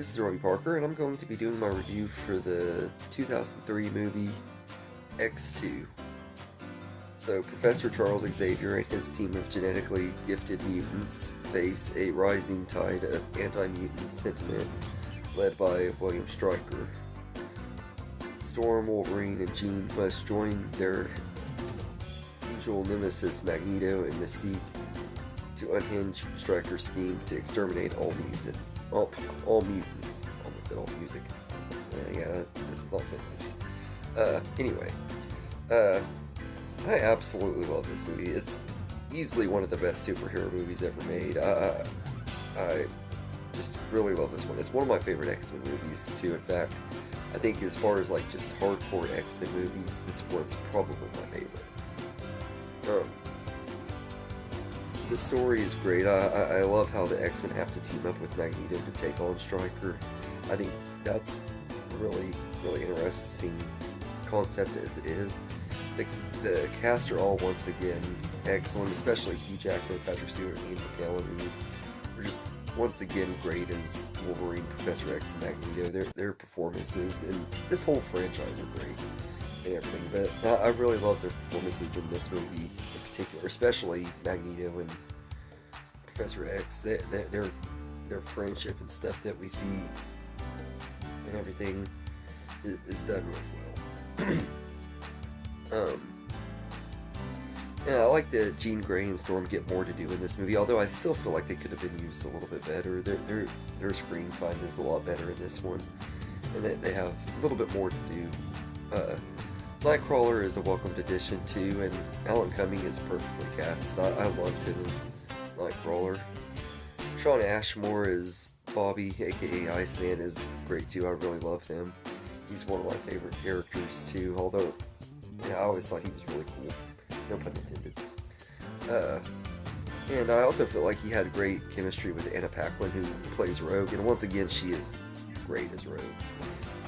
this is Robbie Parker, and I'm going to be doing my review for the 2003 movie X2. So, Professor Charles Xavier and his team of genetically gifted mutants face a rising tide of anti-mutant sentiment led by William Stryker. Storm, Wolverine, and Jean must join their usual nemesis Magneto and Mystique to unhinge Stryker's scheme to exterminate all mutants. Almost said all music. Yeah, this is not fit. Anyway, I absolutely love this movie. It's easily one of the best superhero movies ever made. I just really love this one. It's one of my favorite X-Men movies too. In fact, I think as far as like just hardcore X-Men movies, this one's probably my favorite. The story is great. I love how the X-Men have to team up with Magneto to take on Stryker. I think that's really interesting concept as it is. The cast are all once again excellent, especially Hugh Jackman, Patrick Stewart, and Ian McKellen, who are just once again great as Wolverine, Professor X, and Magneto. Their performances and this whole franchise are great and everything. But I really love their performances in this movie in particular, especially Magneto and Professor X. Their friendship and stuff that we see and everything is done really well. Yeah, I like that Jean Grey and Storm get more to do in this movie, although I still feel like they could have been used a little bit better. Their screen time is a lot better in this one, and they have a little bit more to do. Nightcrawler is a welcomed addition too, and Alan Cumming is perfectly cast. I loved him as Nightcrawler. Shawn Ashmore as Bobby, aka Iceman, is great too. I really love him. He's one of my favorite characters too, although I always thought he was really cool. No pun intended. And I also feel like he had great chemistry with Anna Paquin, who plays Rogue, and once again, she is great as Rogue.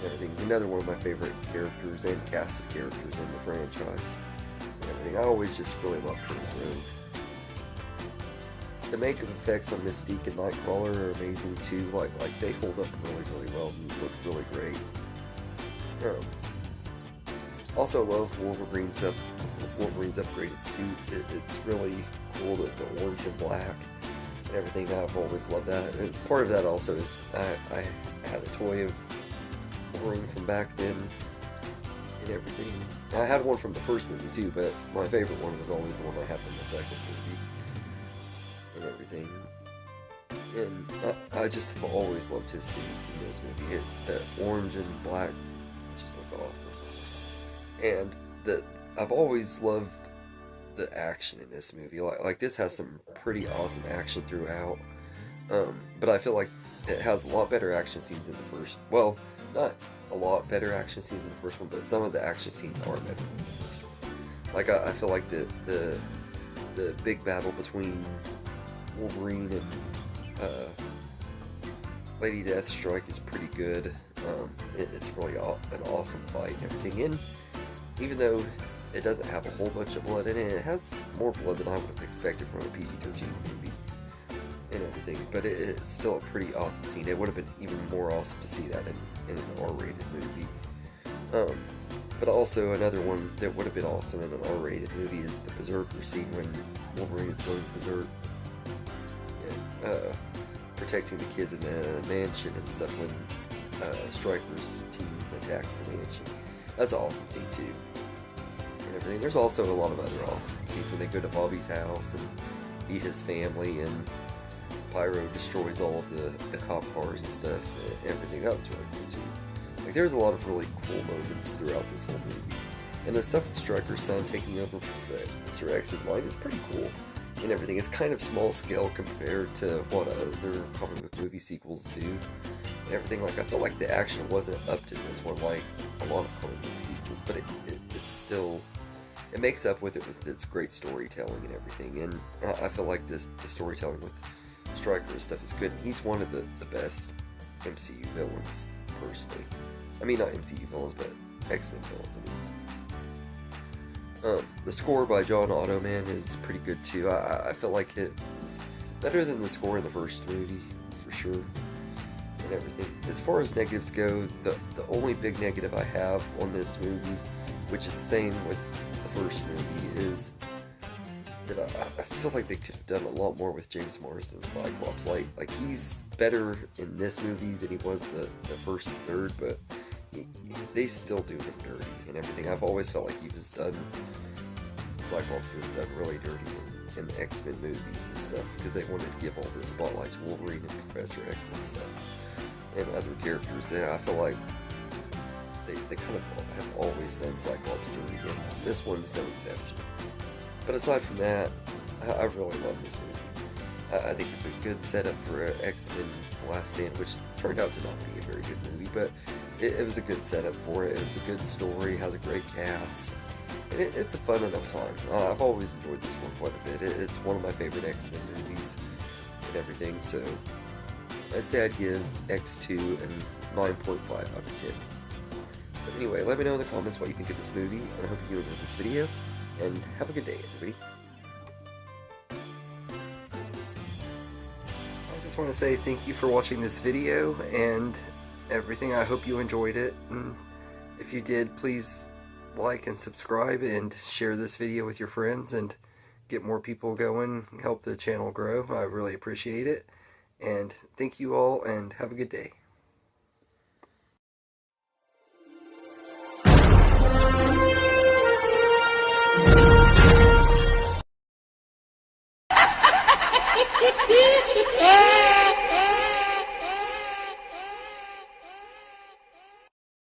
Everything. Another one of my favorite characters and casted characters in the franchise. Everything. I always just really loved her as Rogue. The makeup effects on Mystique and Nightcrawler are amazing too. Like they hold up really well and look really great. Also love Wolverine's upgraded suit. It's really cool, the orange and black and everything. I've always loved that. And part of that also is I had a toy of Wolverine from back then and everything. I had one from the first movie too, but my favorite one was always the one I had from the second movie and everything. And I just have always loved his suit in this movie. The orange and black just look awesome. And I've always loved the action in this movie. Like this has some pretty awesome action throughout. But I feel like it has a lot better action scenes in the first. Well, not a lot better action scenes in the first one, but some of the action scenes are better than the first one. Like I feel like the big battle between Wolverine and Lady Deathstrike is pretty good. It's really an awesome fight and everything. And even though it doesn't have a whole bunch of blood in it, it has more blood than I would have expected from a PG-13 movie and everything. But it's still a pretty awesome scene. It would have been even more awesome to see that in an R-rated movie. But also another one that would have been awesome in an R-rated movie is the Berserker scene when Wolverine is going berserk and protecting the kids in the mansion and stuff when Stryker's team attacks the mansion. That's an awesome scene too. And everything. There's also a lot of other awesome scenes when they go to Bobby's house and meet his family, and Pyro destroys all of the cop cars and stuff and everything. That was really cool too. Like there's a lot of really cool moments throughout this whole movie. And the stuff with Stryker's son taking over Mr. X's mind is pretty cool and everything. It's kind of small scale compared to what other comic book movie sequels do and everything. Like I felt like the action wasn't up to this one like a lot of comic book sequels, but it's still, it makes up with it with its great storytelling and everything. And I feel like the storytelling with Stryker and stuff is good. He's one of the best MCU villains, personally. I mean, not MCU villains, but X-Men villains. The score by John Ottoman is pretty good too. I feel like it's better than the score in the first movie, for sure. and everything. As far as negatives go, the only big negative I have on this movie, which is the same with the first movie, is that I feel like they could have done a lot more with James Marsden Cyclops. Like he's better in this movie than he was the first and third, but they still do him dirty and everything. I've always felt like Cyclops was done really dirty in the X-Men movies and stuff, because they wanted to give all the spotlight to Wolverine and Professor X and stuff, and other characters. And I feel like they kind of have always done Cyclops dirty, and this one's no exception. But aside from that, I really love this movie. I think it's a good setup for X-Men The Last Stand, which turned out to not be a very good movie, but it was a good setup for it. It was a good story, has a great cast, and it's a fun enough time. I've always enjoyed this one quite a bit. It's one of my favorite X-Men movies and everything, so I'd say I'd give X2 a 9.5 out of 10. But anyway, let me know in the comments what you think of this movie, and I hope you enjoyed this video, and have a good day, everybody. I just want to say thank you for watching this video and everything. I hope you enjoyed it, and if you did, please like and subscribe and share this video with your friends and get more people going, help the channel grow. I really appreciate it, and thank you all, and have a good day.